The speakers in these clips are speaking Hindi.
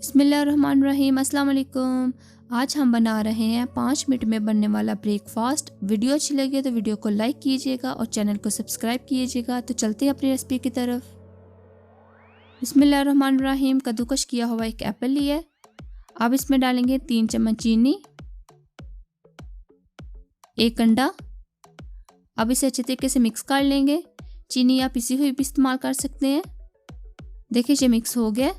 बिस्मिल्लाहिर्रहमानिर्रहीम। अस्सलाम वालेकुम। आज हम बना रहे हैं 5 मिनट में बनने वाला ब्रेकफास्ट। वीडियो अच्छी लगे तो वीडियो को लाइक कीजिएगा और चैनल को सब्सक्राइब कीजिएगा। तो चलते हैं अपनी रेसिपी की तरफ। बिस्मिल्लाहिर्रहमानिर्रहीम। कद्दूकश किया हुआ एक एप्पल लिया है। अब इसमें डालेंगे 3 चम्मच चीनी, 1 अंडा। अब इसे अच्छे तरीके से मिक्स कर लेंगे। चीनी या पिसी हुई भी इस्तेमाल कर सकते हैं। देखिए ये मिक्स हो गया।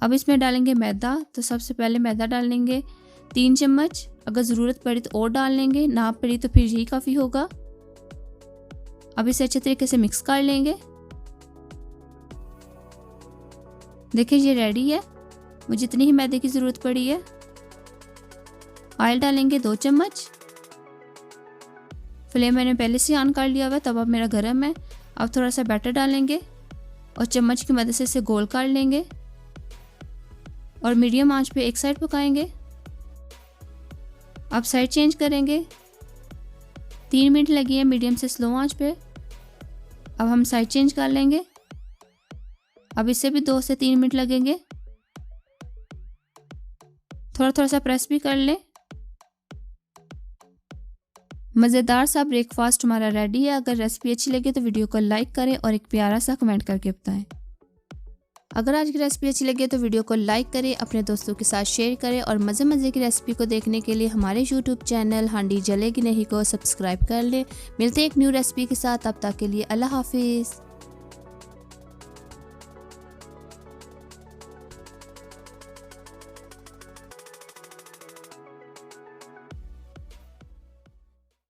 अब इसमें डालेंगे मैदा। तो सबसे पहले मैदा डालेंगे 3 चम्मच। अगर ज़रूरत पड़ी तो और डाल लेंगे, ना पड़ी तो फिर यही काफ़ी होगा। अब इसे अच्छे तरीके से मिक्स कर लेंगे। देखिए ये रेडी है। मुझे जितनी ही मैदे की ज़रूरत पड़ी है। ऑयल डालेंगे 2 चम्मच। फ्लेम मैंने पहले से ऑन कर लिया हुआ है, तवा मेरा गर्म है। अब थोड़ा सा बैटर डालेंगे और चम्मच की मदद से इसे गोल कर लेंगे और मीडियम आंच पे एक साइड पकाएंगे। अब साइड चेंज करेंगे। 3 मिनट लगी है मीडियम से स्लो आंच पे। अब हम साइड चेंज कर लेंगे। अब इसे भी 2 से 3 मिनट लगेंगे। थोड़ा सा प्रेस भी कर लें। मज़ेदार सा ब्रेकफास्ट हमारा रेडी है। अगर रेसिपी अच्छी लगे तो वीडियो को लाइक करें और एक प्यारा सा कमेंट करके बताएं। अगर आज की रेसिपी अच्छी लगे तो वीडियो को लाइक करें, अपने दोस्तों के साथ शेयर करें और मज़े की रेसिपी को देखने के लिए हमारे यूट्यूब चैनल हांडी जलेगी नहीं को सब्सक्राइब कर लें। मिलते हैं एक न्यू रेसिपी के साथ। तब तक के लिए अल्लाह हाफिज़।